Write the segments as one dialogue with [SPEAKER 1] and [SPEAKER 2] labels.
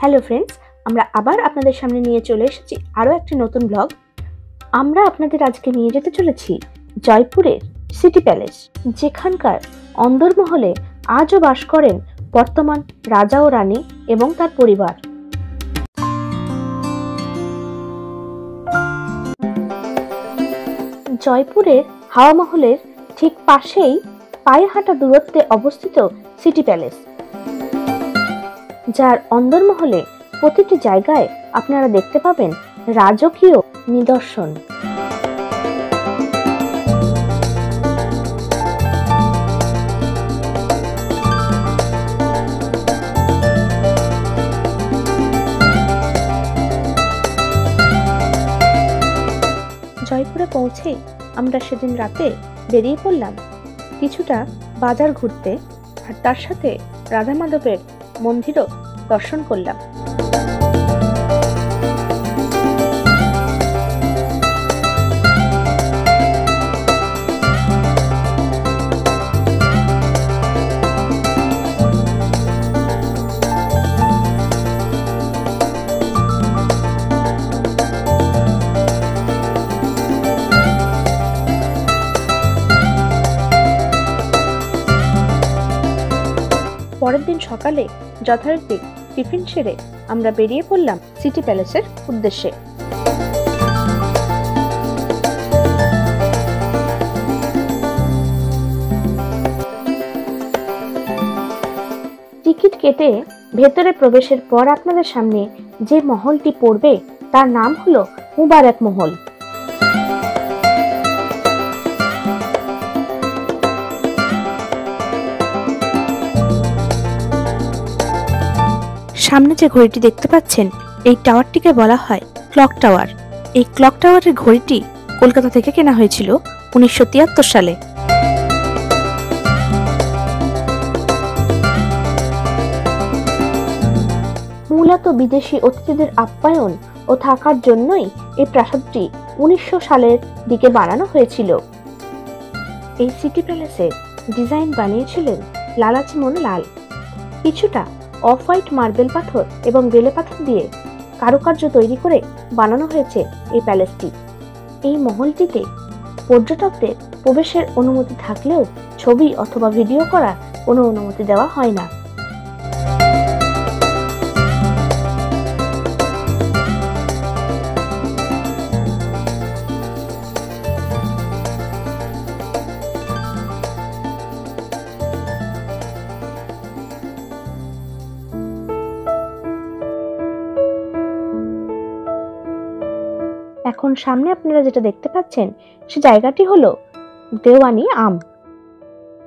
[SPEAKER 1] Hello friends, আমরা আবার আপনাদের সামনে নিয়ে চলে এসেছি আরও একটি নতুন ব্লগ। আমরা আপনাদের আজকে নিয়ে যেতে চলেছি জয়পুরের সিটি প্যালেস, যেখানকার অন্দরমহলে আজও বাস করেন বর্তমান রাজা ও রানী এবং তার পরিবার। জয়পুরের হাওয়া মহলের ঠিক পাশেই পায়ে হাঁটা দূরত্বে অবস্থিত সিটি প্যালেস, যার অন্দরমহলে প্রতিটি জায়গায় আপনারা দেখতে পাবেন রাজকীয় নিদর্শন। জয়পুরে পৌঁছে আমরা সেদিন রাতে বেরিয়ে পড়লাম কিছুটা বাজার ঘুরতে, আর তার সাথে রাধা মাধবের মন্দিরও দর্শন করলাম। পরের দিন সকালে যথারীতি টিফিন সেরে আমরা বেরিয়ে পড়লাম সিটি প্যালেসের উদ্দেশ্যে। টিকিট কেটে ভেতরে প্রবেশের পর আপনাদের সামনে যে মহলটি পড়বে তার নাম হলো মুবারক মহল। সামনে যে ঘড়িটি দেখতে পাচ্ছেন, এই টাওয়ারটিকে বলা হয় ক্লক টাওয়ার। এই ক্লক টাওয়ারের ঘড়িটি কলকাতা থেকে কেনা হয়েছিল 1973 সালে। মূলত বিদেশি অতিথিদের আপ্যায়ন ও থাকার জন্যই এই প্রাসাদটি 1900 সালের দিকে বানানো হয়েছিল। এই সিটি প্যালেসের ডিজাইন বানিয়েছিলেন লালাচমন লাল। কিছুটা অফ হোয়াইট মার্বেল পাথর এবং বেলে পাথর দিয়ে কারুকার্য তৈরি করে বানানো হয়েছে এই প্যালেসটি। এই মহলটিতে পর্যটকদের প্রবেশের অনুমতি থাকলেও ছবি অথবা ভিডিও করার কোনো অনুমতি দেওয়া হয় না। এখন সামনে আপনারা যেটা দেখতে পাচ্ছেন সে জায়গাটি হলো দেওয়ানি আম।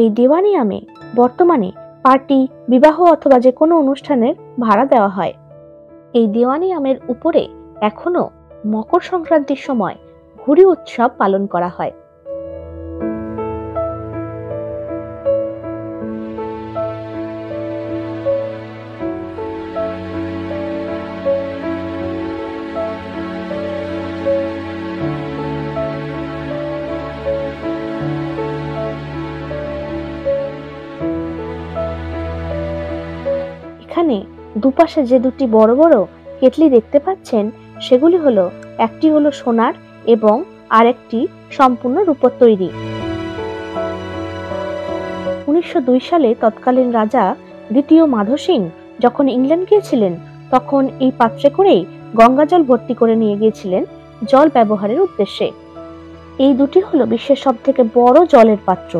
[SPEAKER 1] এই দেওয়ানি আমে বর্তমানে পার্টি, বিবাহ অথবা যে কোনো অনুষ্ঠানের ভাড়া দেওয়া হয়। এই দেওয়ানি আমের উপরে এখনো মকর সংক্রান্তির সময় ঘুড়ি উৎসব পালন করা হয়। এখানে দুপাশে যে দুটি বড় বড় কেটলি দেখতে পাচ্ছেন সেগুলি হলো, একটি হলো সোনার এবং আরেকটি সম্পূর্ণ রূপোর তৈরি। 1902 সালে তৎকালীন রাজা দ্বিতীয় মাধব সিং যখন ইংল্যান্ড গিয়েছিলেন, তখন এই পাত্রে করেই গঙ্গা জল ভর্তি করে নিয়ে গিয়েছিলেন জল ব্যবহারের উদ্দেশ্যে। এই দুটি হলো বিশ্বের সবথেকে বড় জলের পাত্র।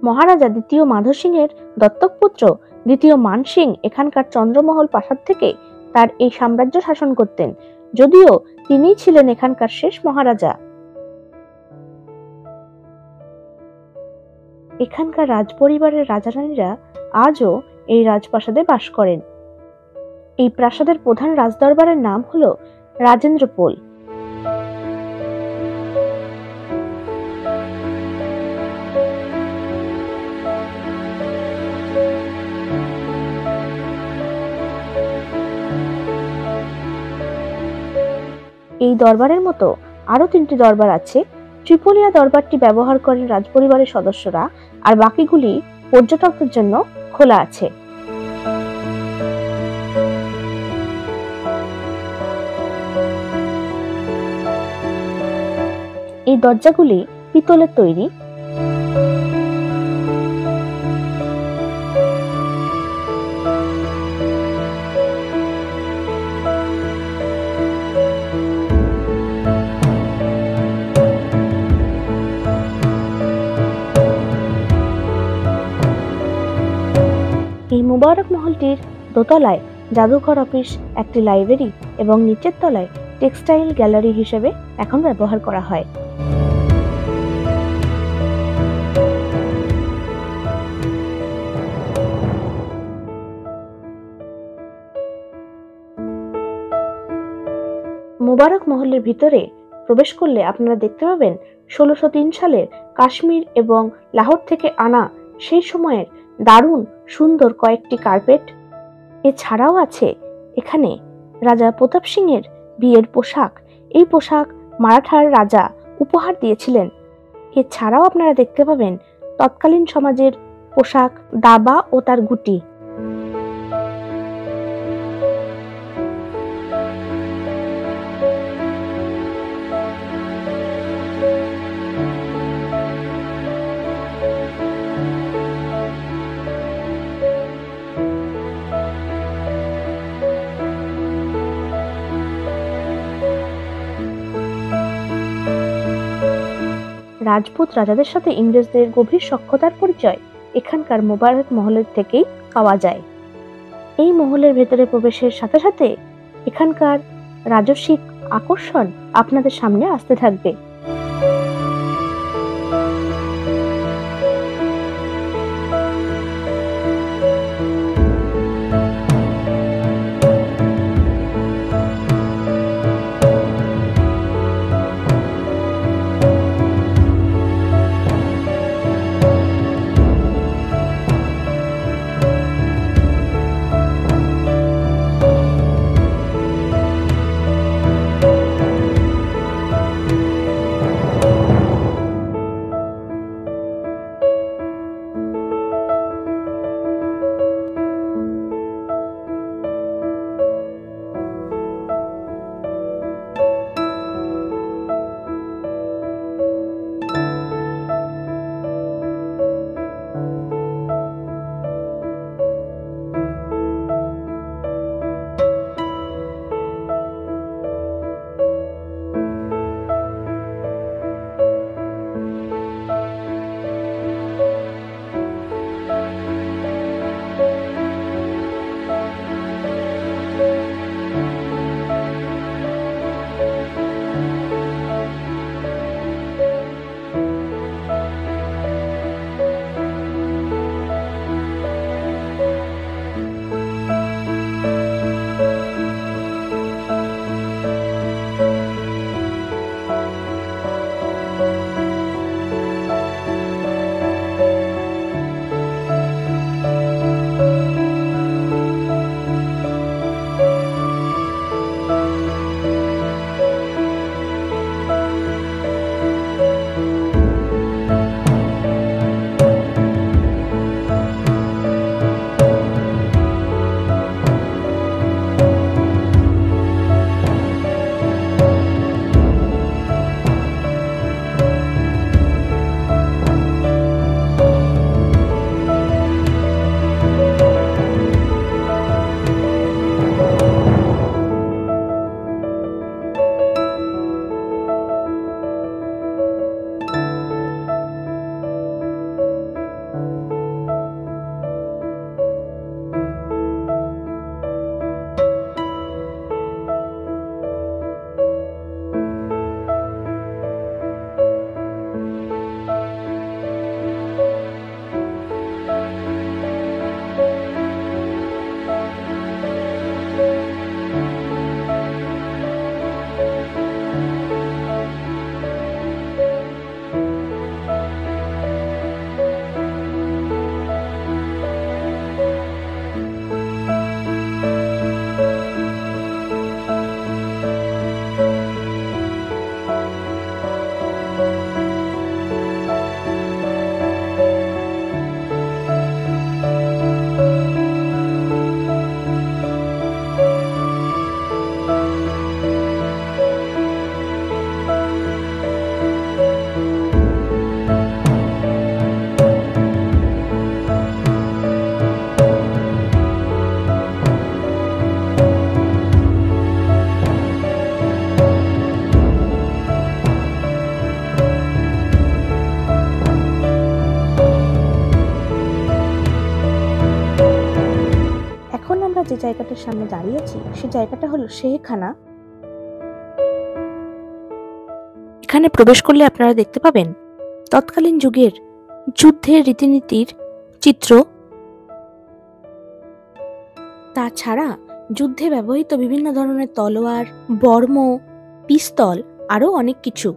[SPEAKER 1] মহারাজা দ্বিতীয় মাধব সিং এর দত্তক পুত্র দ্বিতীয় মান সিং এখানকার চন্দ্রমহল প্রাসাদ থেকে তার এই সাম্রাজ্য শাসন করতেন, যদিও তিনিই ছিলেন এখানকার শেষ মহারাজা। এখানকার রাজপরিবারের রাজা রানীরা আজও এই রাজপ্রাসাদে বাস করেন। এই প্রাসাদের প্রধান রাজদরবারের নাম হলো রাজেন্দ্রপোল। এই দরবারের মতো আরো 3টি দরবার আছে। ত্রিপোলিয়া দরবারটি ব্যবহার করেন রাজপরিবারের সদস্যরা, আর বাকিগুলি পর্যটকদের জন্য খোলা আছে। এই দরজাগুলি পিতলের তৈরি। এই মুবারক মহলটির দোতলায় জাদুঘর অফিস, একটি লাইব্রেরি এবং নিচের তলায় টেক্সটাইল গ্যালারি হিসেবে এখন ব্যবহার করা হয়। মুবারক মহলের ভিতরে প্রবেশ করলে আপনারা দেখতে পাবেন 1603 সালের কাশ্মীর এবং লাহোর থেকে আনা সেই সময়ের দারুণ সুন্দর কয়েকটি কার্পেট। এছাড়াও আছে এখানে রাজা প্রতাপ সিংয়ের বিয়ের পোশাক। এই পোশাক মারাঠার রাজা উপহার দিয়েছিলেন। এছাড়াও আপনারা দেখতে পাবেন তৎকালীন সমাজের পোশাক, দাবা ও তার গুটি। রাজপুত রাজাদের সাথে ইংরেজদের গভীর সখ্যতার পরিচয় এখানকার মুবারক মহলের থেকেই পাওয়া যায়। এই মহলের ভেতরে প্রবেশের সাথে সাথে এখানকার রাজসিক আকর্ষণ আপনাদের সামনে আসতে থাকবে। যে জায়গাটার সামনে দাঁড়িয়ে আছি সেই জায়গাটা হলো শেহখানা। এখানে প্রবেশ করলে আপনারা দেখতে পাবেন তৎকালীন যুগের যুদ্ধের রীতিনীতির চিত্র, তাছাড়া যুদ্ধে ব্যবহৃত বিভিন্ন ধরনের তলোয়ার, বর্ম, পিস্তল, আরো অনেক কিছু।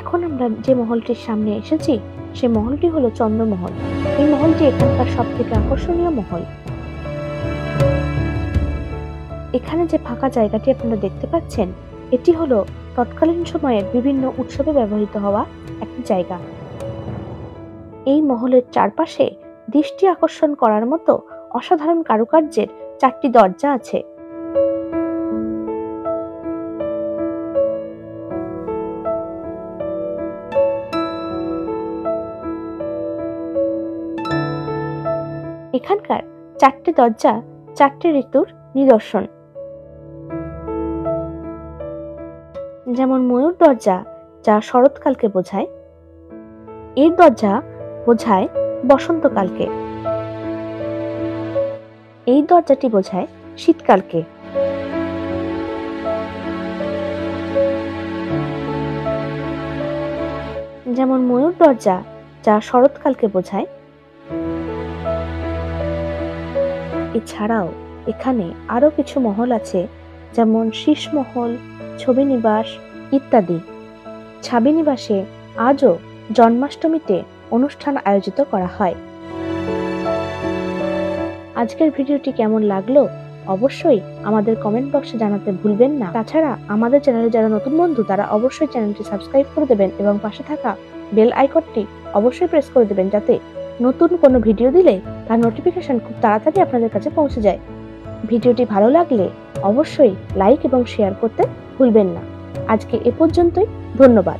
[SPEAKER 1] এখন আমরা যে মহলটির সামনে এসেছি সে মহলটি হলো চন্দ্রমহল। এই মহলটি এখানকার সব থেকে আকর্ষণীয় মহল। এখানে যে ফাঁকা জায়গাটি আপনারা দেখতে পাচ্ছেন এটি হলো তৎকালীন সময়ের বিভিন্ন উৎসবে ব্যবহৃত হওয়া একটি জায়গা। এই মহলের চারপাশে দৃষ্টি আকর্ষণ করার মতো অসাধারণ কারুকার্যের 4টি দরজা আছে। এখানকার 4টি দরজা 4টি ঋতুর নিদর্শন। যেমন ময়ূর দরজা, যা শরৎকালকে বোঝায়। এর দরজা বোঝায় বসন্তকালকে। এই দরজাটি বোঝায় শীতকালকে। যেমন ময়ূর দরজা, যা শরৎকালকে বোঝায়। এছাড়াও এখানে আরো কিছু মহল আছে, যেমন শীষ মহল, ছবি নিবাস ইত্যাদি। ছাবি নিবাসে আজও জন্মাষ্টমীতে অনুষ্ঠান আয়োজিত করা হয়। আজকের ভিডিওটি কেমন লাগলো অবশ্যই আমাদের কমেন্ট বক্সে জানাতে ভুলবেন না। তাছাড়া আমাদের চ্যানেলে যারা নতুন বন্ধু তারা অবশ্যই চ্যানেলটি সাবস্ক্রাইব করে দেবেন এবং পাশে থাকা বেল আইকনটি অবশ্যই প্রেস করে দেবেন, যাতে নতুন কোনো ভিডিও দিলে তার নোটিফিকেশন খুব তাড়াতাড়ি আপনাদের কাছে পৌঁছে যায়। ভিডিওটি ভালো লাগলে অবশ্যই লাইক এবং শেয়ার করতে ভুলবেন না। আজকে এ পর্যন্তই, ধন্যবাদ।